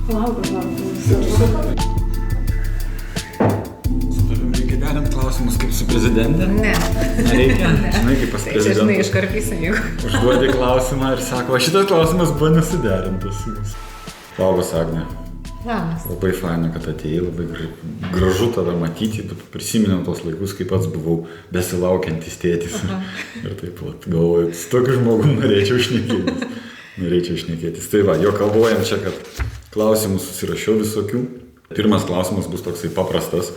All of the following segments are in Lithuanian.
Su tavim reikia derint klausimus kaip su prezidente? Ne. Nereikia? Žinai, kaip pas Tai čia, prezidentą. žinai, iškarpysim, jeigu. Užduodi klausimą ir sako, šitas klausimas buvo nesiderintas. Labas, Agne. Labas. Labai faina, kad atėjai, labai gražu tave matyti, bet prisiminiau tos laikus, kai pats buvau besilaukiantis tėtis. Ir taip pat galvoju, su tokiu žmogum norėčiau šnekėtis. Tai va, jo kalbojam čia, kad klausimų susirašiau visokių. Pirmas klausimas bus toksai paprastas.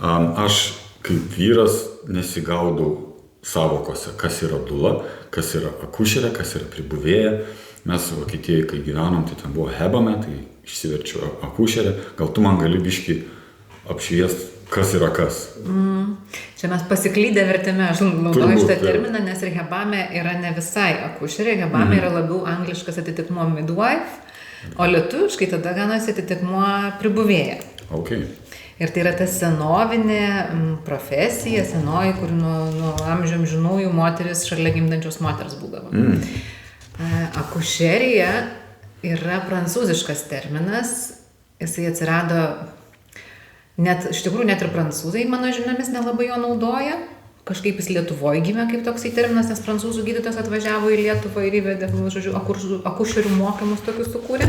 Aš kaip vyras nesigaudau savokose, kas yra dula, kas yra akušerė, kas yra pribuvėja. Mes Vokietijoje, kai gyvenom, tai ten buvo hebame, tai išsiverčiu akušerė. Gal tu man gali biškį apšviest, kas yra kas? Čia mes pasiklydę vertime, aš naudoju šitą terminą, nes ir hebame yra ne visai akušerė, hebame yra labiau angliškas atitikmuo midwife, o lietuviškai tada ganasi atitikmuo pribuvėja. Okay. Ir tai yra ta senovinė profesija, senoji, kur nuo amžių amžinųjų moteris šalia gimdančios moters būdavo. Akušerija yra prancūziškas terminas, jisai atsirado, iš tikrųjų net ir prancūzai, mano žiniomis, nelabai jo naudoja. Kažkaip jis Lietuvoje gimė kaip toksai terminas, nes prancūzų gydytojas atvažiavo į Lietuvą ir įvedė, akušerių mokymus tokius sukūrė.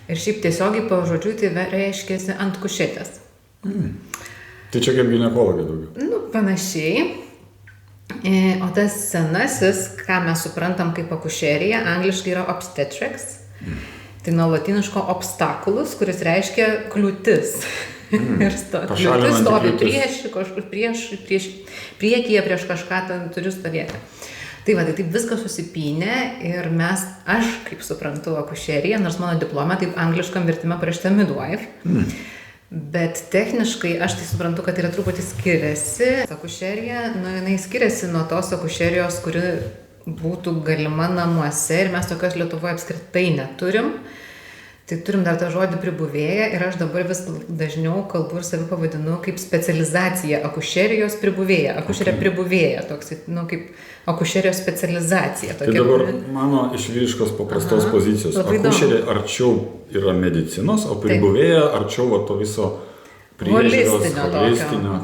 Ir šiaip tiesiogiai pažodžiui tai reiškėsi ant kušetės. Tai čia kaip ginekologija daugiau? Panašiai. O tas senasis, ką mes suprantam kaip akušerija, angliškai yra obstetrics. Tai nuo latiniško obstaculus, kuris reiškia kliūtis. Ir kliūtis stovi priekyje prieš kažką ten turi stovėti. Tai va, tai taip viskas susipynė ir aš kaip suprantu akušeriją, nors mano diplome taip angliškam vertime parašyta midwife. Bet techniškai aš tai suprantu, kad yra truputį skiriasi. Akušerija, jinai skiriasi nuo tos akušerijos, kuri būtų galima namuose ir mes tokios Lietuvoje apskritai neturim. Tai turim dar tą žodį pribuvėja ir aš dabar vis dažniau kalbu ir savi pavadinu kaip specializacija akušerijos pribuvėja. Akušerė pribuvėja, toks, kaip akušerijos specializacija. Tai dabar mano iš vyriškos paprastos pozicijos. Akušerė arčiau yra medicinos, o pribuvėja arčiau va to viso priežiūros, holistinio.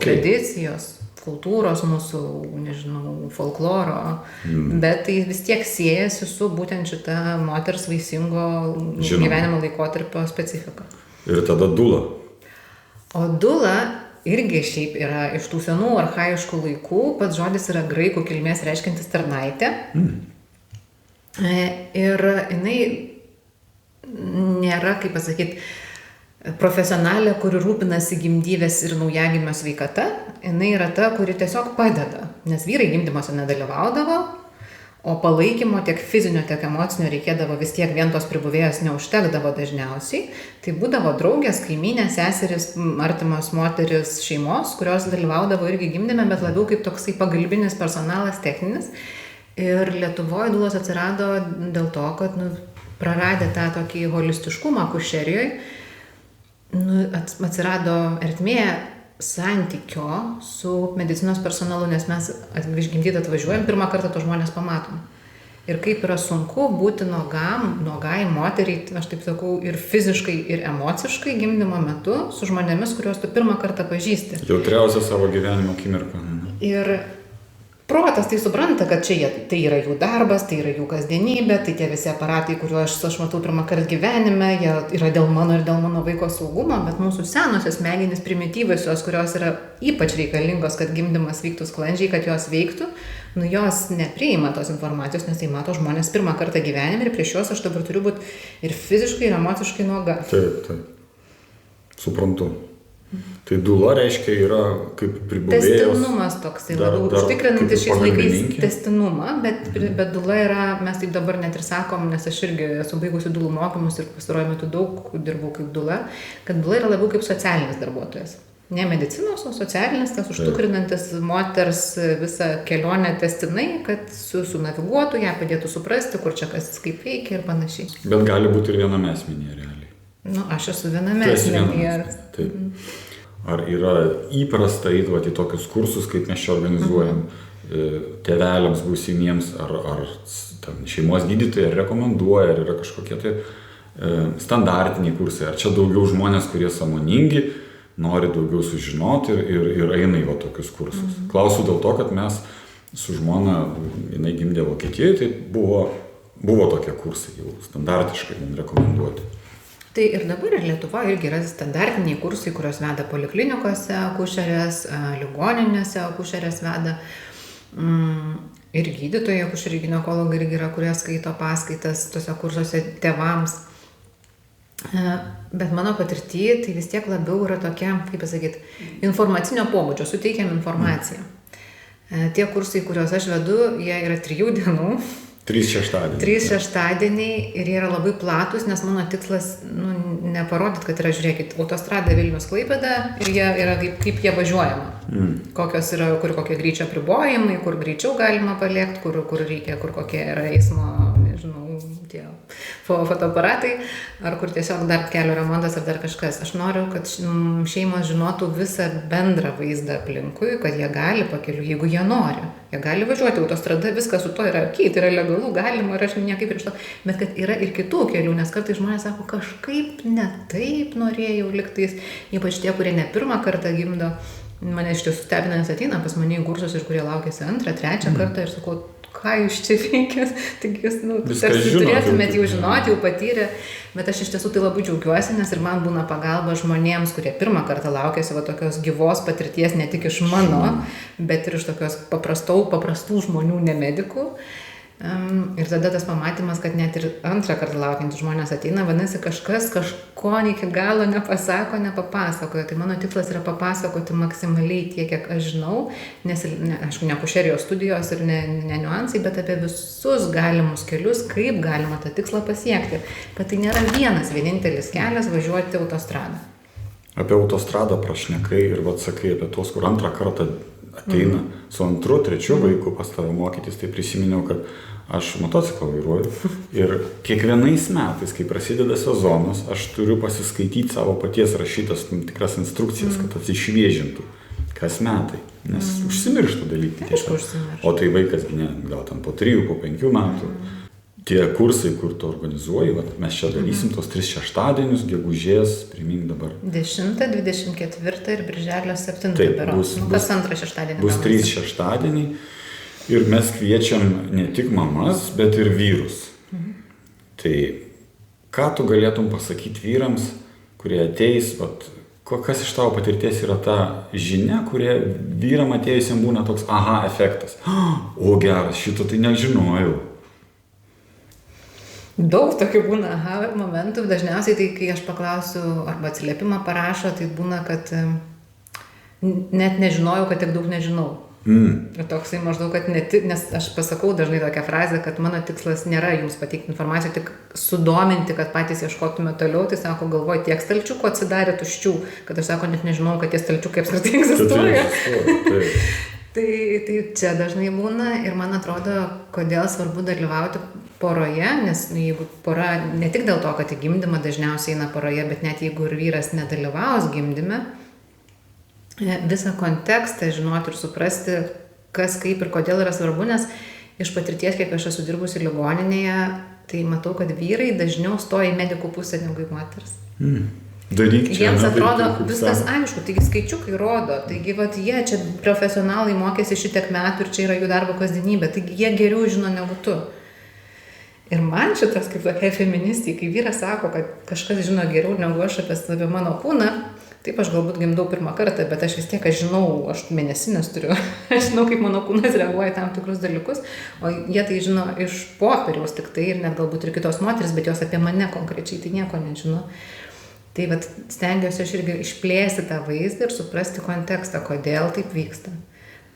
Tradicijos, kultūros mūsų, nežinau, folkloro, bet tai vis tiek siejasi su būtent šita moters vaisingo gyvenimo laikotarpio specifika. Ir tada dula. O dula irgi šiaip yra iš tų senų archaiškų laikų, pats žodis yra graikų kilmės reiškiantis tarnaitė. Ir jinai nėra, kaip pasakyti, profesionalė, kuri rūpinasi gimdyvės ir naujagimio sveikata, jinai yra ta, kuri tiesiog padeda, nes vyrai gimdymuose nedalyvaudavo, o palaikymo tiek fizinio, tiek emocinio reikėdavo vis tiek, vien tos pribuvėjos neužtekdavo dažniausiai, tai būdavo draugės, kaimynės, seserys, artimos moteris šeimos, kurios dalyvaudavo irgi gimdyme, bet labiau kaip toksai pagalbinis personalas techninis. Ir Lietuvoje dulos atsirado dėl to, kad praradę tą tokį holistiškumą akušerijoje, atsirado ertmė santykio su medicinos personalu, nes mes išgimdyti atvažiuojam, pirmą kartą to žmonės pamatom. Ir kaip yra sunku būti nuogai moteriai, aš taip sakau, ir fiziškai, ir emociškai gimdymo metu su žmonėmis, kuriuos tu pirmą kartą pažįsti. Jautriausia savo gyvenimo akimirka. Ir protas tai supranta, kad tai yra jų darbas, tai yra jų kasdienybė, tai tie visi aparatai, kuriuos aš matau pirmą kartą gyvenime, jie yra dėl mano ir dėl mano vaiko saugumo, bet mūsų senosios smegenys primityviosios, kurios yra ypač reikalingos, kad gimdymas vyktų sklandžiai, kad jos veiktų, jos nepriima tos informacijos, nes tai mato žmonės pirmą kartą gyvenime ir prieš juos aš dabar turiu būti ir fiziškai, ir emociškai nuoga. Taip. Suprantu. Tai dula reiškia yra kaip pribuvėjos. Tęstinumas toksai, labiau užtikrinantis šiais laikais tęstinumą, bet dula yra, mes taip dabar net ir sakom, nes aš irgi esu baigusi dulų mokymus ir pastaruoju metu daug dirbau kaip dula, kad dula yra labiau kaip socialinis darbuotojas. Ne medicinos, o socialinis, tas užtikrinantis moters visą kelionę tęstinai, kad sunaviguotų ją, padėtų suprasti, kur čia kas kaip veikia ir panašiai. Bet gali būti ir viename asmenyje realiai. Aš esu viename asmenyje. Taip. Ar yra įprasta įti į tokius kursus, kaip mes čia organizuojam, tėveliams būsimiems, ar šeimos gydytojai rekomenduoja, ar yra kažkokie tai standartiniai kursai, ar čia daugiau žmonės, kurie sąmoningi, nori daugiau sužinoti ir eina į va tokius kursus. Klausiu dėl to, kad mes su žmona, jinai gimdė Vokietijoje, tai buvo tokie kursai jau standartiškai man rekomenduoti. Tai ir dabar ir Lietuvoje irgi yra standartiniai kursai, kurios veda poliklinikose akušerės, ligoninėse akušerės veda. Ir gydytojai, akušeriai, ginekologai irgi yra, kurie skaito paskaitas tose kursuose tėvams. Bet mano patirtyje tai vis tiek labiau yra tokia, kaip pasakyti, informacinio pobūdžio, suteikiam informaciją. Tie kursai, kuriuos aš vedu, jie yra 3 dienų. 3 šeštadieniai. 3 šeštadieniai ir jie yra labai platus, nes mano tikslas neparodyti, kad yra, žiūrėkit, autostrada Vilnius-Klaipėda ir jie yra kaip jie važiuojama. Kokios yra, kur kokie greičio apribojimai, kur greičiau galima palėkti, kur reikia, kur kokie yra eismo, nežinau, tie fotoaparatai, ar kur tiesiog dar kelio remontas ar dar kažkas. Aš noriu, kad šeimos žinotų visą bendrą vaizdą aplinkui, kad jie gali pakeliu, jeigu jie nori. Jie gali važiuoti autostrada, viskas su to yra okei, tai yra legalu, galima ir aš niekaip prieš to, bet kad yra ir kitų kelių, nes kartais žmonės sako, kažkaip ne taip norėjau liktais, ypač tie, kurie ne pirmą kartą gimdo. Mane iš tiesų stebina, nes ateina pas mane į kursus ir kurie laukėsi 2, 3 kartą ir sakau, ką jūs čia veikės, tik jūs, tarsi turėtumėt jau žinoti, jau patyrę, bet aš iš tiesų tai labai džiaugiuosi, nes ir man būna pagalba žmonėms, kurie pirmą kartą laukėsi va tokios gyvos patirties, ne tik iš mano, bet ir iš tokios paprastų žmonių, ne medikų. Ir tada tas pamatymas, kad net ir 2 kartą laukiantys žmonės ateina, vadinasi, kažkas kažko iki galo nepasako, nepapasakoja. Tai mano tikslas yra papasakoti maksimaliai tiek, kiek aš žinau, nes, aišku, ne akušerijos studijos ir ne niuansai, bet apie visus galimus kelius, kaip galima tą tikslą pasiekti. Kad tai nėra vienintelis kelias važiuoti autostradą. Apie autostradą prašnekai ir sakai apie tuos, kur 2 kartą ateina su 2, 3 vaiku pas tave mokytis, tai prisiminiau, kad aš motociklą vairuoju ir kiekvienais metais, kai prasideda sezonas, aš turiu pasiskaityti savo paties rašytas tam tikras instrukcijas, kad atsišviežintų kas metai, nes užsimirštų dalykai. O tai vaikas, gal ten po 3, po 5 metų. Tie kursai, kur tu organizuoji, mes čia darysim tos 3 šeštadienius, gegužės, primink dabar. 10, 24 ir birželio 7 berods. Kas 2 šeštadienį. Bus 3 šeštadieniai ir mes kviečiam ne tik mamas, bet ir vyrus. Tai ką tu galėtum pasakyti vyrams, kurie ateis, kas iš tavo patirties yra ta žinia, kurie vyram atėjusiem būna toks aha efektas. O geras, šito tai nežinojau. Daug tokių būna aha momentų, dažniausiai tai, kai aš paklausiu arba atsiliepimą parašo, tai būna, kad net nežinojau, kad tiek daug nežinau. Ir toksai maždaug, kad nes aš pasakau dažnai tokią frazę, kad mano tikslas nėra jums pateikti informaciją, tik sudominti, kad patys ieškotume toliau, tai sako, galvoju, tiek stalčiukų atsidarė tuščių, kad aš sako, net nežinau, kad tie stalčiukai apskritai egzistuoja. Tai čia dažnai būna ir man atrodo, kodėl svarbu dalyvauti poroje, nes jeigu pora, ne tik dėl to, kad į gimdymą dažniausiai eina poroje, bet net jeigu ir vyras nedalyvaus gimdyme, visą kontekstą žinoti ir suprasti, kas, kaip ir kodėl yra svarbu, nes iš patirties, kiek aš esu dirbusi ligoninėje, tai matau, kad vyrai dažniau stoja į medikų pusę negu į moters. Jiems atrodo viskas aišku, taigi skaičiukai rodo, taigi jie čia profesionalai mokėsi šitiek metų ir čia yra jų darbo kasdienybė, taigi jie geriau žino negu tu. Ir man šitas kaip tokia feministė, kai vyras sako, kad kažkas žino geriau negu aš apie mano kūną, taip aš galbūt gimdau 1 kartą, bet aš vis tiek, aš žinau, aš mėnesinės turiu, aš žinau, kaip mano kūnas reaguoja tam tikrus dalykus, o jie tai žino iš popieriaus tik tai ir net galbūt ir kitos moteris, bet jos apie mane konkrečiai tai nieko nežino. Tai stengiuosi aš irgi išplėsti tą vaizdą ir suprasti kontekstą, kodėl taip vyksta.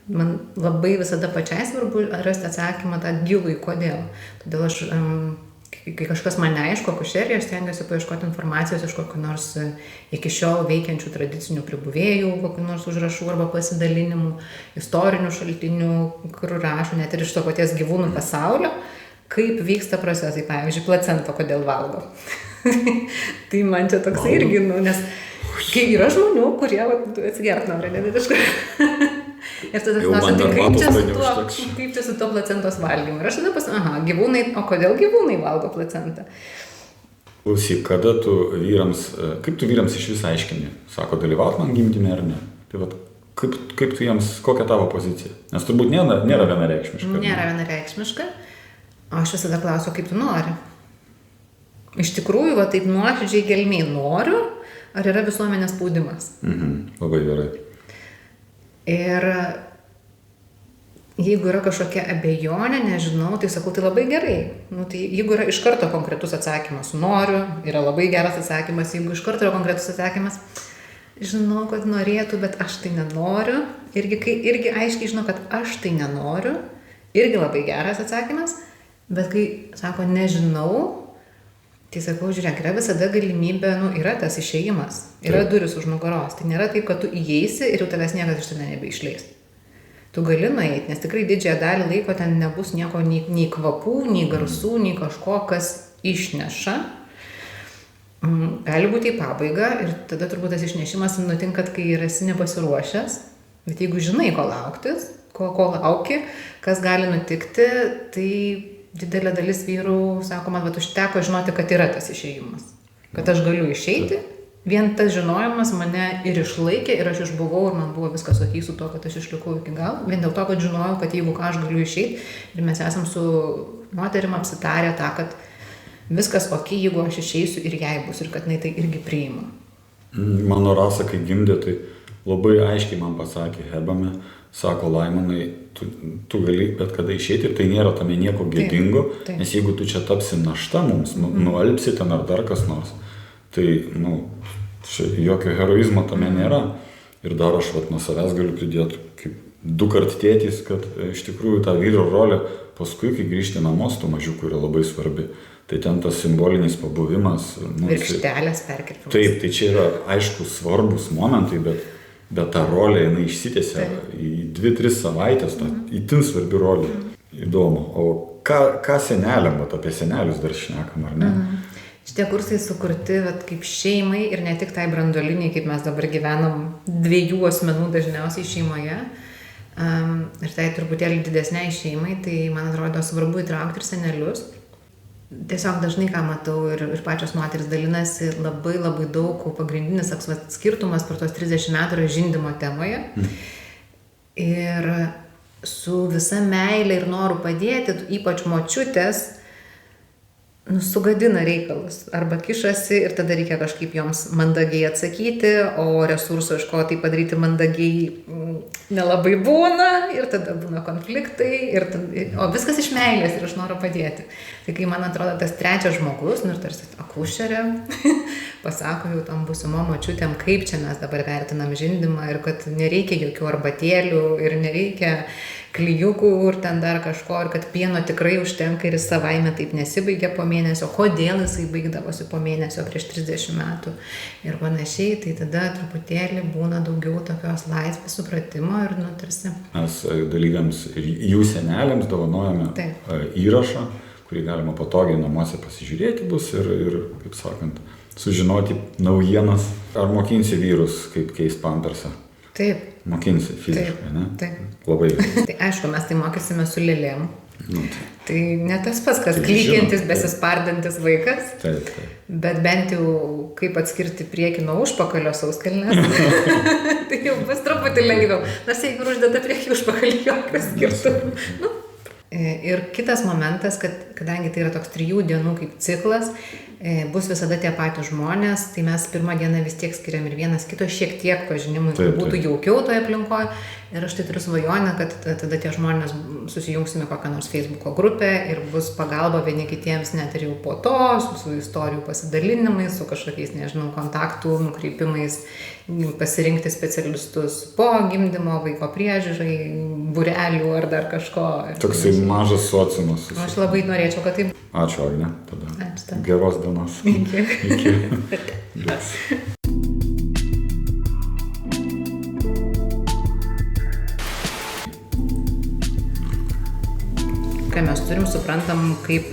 Man labai visada pačiai svarbu rasti atsakymą tą gilų į kodėl. Todėl aš, kai kažkas man neaišku akušerijoje, aš stengiuosi paieškoti informacijos iš kokių nors iki šiol veikiančių tradicinių pribuvėjų, kokių nors užrašų arba pasidalinimų, istorinių šaltinių, kur rašo net ir iš to paties gyvūnų pasaulio, kaip vyksta procesai, pavyzdžiui, placenta kodėl valgo. Tai man čia toks irgi, nes kai yra žmonių, kurie atsigert nori, nevitiškai. Ir tada klausia, tai kaip čia su to placentos valgymu? Ir aš tada gyvūnai, o kodėl gyvūnai valgo placentą? Klausyk, kada tu vyrams, kaip tu vyrams iš vis aiškini? Sako, dalyvaut man gimdyme ar ne? Tai vat, kaip tu jiems, kokia tavo pozicija? Nes turbūt nėra vienareikšmiška. Nėra vienareikšmiška. O aš visada klausiu, kaip tu nori. Iš tikrųjų, va taip nuoširdžiai gelmiai noriu, ar yra visuomenės spaudimas? Labai gerai. Ir jeigu yra kažkokia abejonė, nežinau, tai sakau, tai labai gerai. Nu, tai jeigu yra iš karto konkretus atsakymas, noriu, yra labai geras atsakymas, jeigu iš karto yra konkretus atsakymas, žinau, kad norėtų, bet aš tai nenoriu, irgi aiškiai žinau, kad aš tai nenoriu, irgi labai geras atsakymas, bet kai sako nežinau, tai sakau, žiūrėk, yra visada galimybė, yra tas išėjimas, yra duris už nugaros, tai nėra taip, kad tu įeisi ir jau tavęs niekas iš ten nebeišleis. Tu gali nueiti, nes tikrai didžiąją dalį laiko ten nebus nieko, nei kvapų, nei garsų, nei kažko, kas išneša. Gali būti į pabaigą ir tada turbūt tas išnešimas nutinka, kai esi nepasiruošęs, bet jeigu žinai, ko lauktis, ko lauki, kas gali nutikti, tai didelė dalis vyrų sako, man užteko žinoti, kad yra tas išėjimas, kad aš galiu išeiti, vien tas žinojimas mane ir išlaikė ir aš išbuvau ir man buvo viskas okei su to, kad aš išlikau iki galo, vien dėl to, kad žinojau, kad jeigu ką aš galiu išeiti ir mes esam su moterim apsitarę tą, kad viskas okei, jeigu aš išeisiu ir jai bus ir kad jinai tai irgi priima. Mano Rasa, kai gimdė, tai labai aiškiai man pasakė Hebame, sako, Laimonai, tu gali bet kada išeiti ir tai nėra tame nieko gėdingo, taip. Nes jeigu tu čia tapsi našta mums, nualpsi ten ar dar kas nors, tai, jokio heroizmo tame nėra. Ir dar aš nuo savęs galiu pridėti kaip 2 kart tėtis, kad iš tikrųjų ta vyro rolė paskui, kai grįžti namo, su mažiuku yra labai svarbi. Tai ten tas simbolinis pabuvimas. Virkštelės perkirpimas. Taip, tai čia yra aišku svarbus momentai, bet ta rolė, jinai išsitėsia į 2-3 savaitės, ta itin svarbi rolė. Įdomu. O ką seneliam, apie senelius dar šnekam, ar ne? Šitie kursai sukurti kaip šeimai ir ne tik tai branduoliniai, kaip mes dabar gyvenam 2 asmenų dažniausiai šeimoje. Ir tai truputėlį didesniai šeimai, tai man atrodo svarbu įtraukti ir senelius. Tiesiog dažnai, ką matau, ir pačios moteris dalinasi labai labai daug, pagrindinis skirtumas per tos 30 metų yra žindymo temoje. Ir su visa meilė ir noru padėti, ypač močiutės, sugadina reikalus. Arba kišasi ir tada reikia kažkaip joms mandagiai atsakyti, o resursų iš ko tai padaryti mandagiai nelabai būna ir tada būna konfliktai, o viskas iš meilės ir iš noro padėti. Tai kai man atrodo tas trečias žmogus, ir tarsi akušerė, pasako jau tam būsimo močiutėm, kaip čia mes dabar vertinam žindymą ir kad nereikia jokių arbatėlių ir nereikia klijukų ir ten dar kažko, ir kad pieno tikrai užtenka ir jis savaime taip nesibaigia po mėnesio, kodėl jisai baigdavosi po mėnesio prieš 30 metų ir panašiai, tai tada truputėlį būna daugiau tokios laisvės supratimo ir tarsi. Mes dalyviams ir jų seneliams dovanojame įrašą, kurį galima patogiai namuose pasižiūrėti bus ir kaip sakant, sužinoti naujienas. Ar mokinsi vyrus, kaip keist pampersą? Taip. Mokinsi fiziškai, ne? Taip. Labai. Tai aišku, mes tai mokysime su lėlėm. Tai ne tas pats, kas klykiantis, besispardantis vaikas. Taip. Bet bent jau kaip atskirti priekį nuo užpakalio sauskelnes, tai jau bus truputį lengviau. Nors jeigu uždeda priekį užpakalį, jokios skirtumų. Ir kitas momentas, kad kadangi tai yra toks 3 dienų kaip ciklas, bus visada tie patys žmonės, tai mes pirmą dieną vis tiek skiriam ir vienas kito šiek tiek pažinimui, kad būtų jaukiau toje aplinkoje. Ir aš tai turiu svajonę, kad tada tie žmonės susijungsime kokią nors Facebooko grupę ir bus pagalba vieni kitiems net ir jau po to, su istorijų pasidalinimais, su kažkokiais, nežinau, kontaktų nukreipimais, pasirinkti specialistus po gimdymo, vaiko priežiūrai, būrelių ar dar kažko. Toksai mažas sociumas. Aš labai norėčiau, kad taip. Ačiū, Agne. Tada. Ačiū. Geros dienos. Iki. Ką mes turim, suprantam, kaip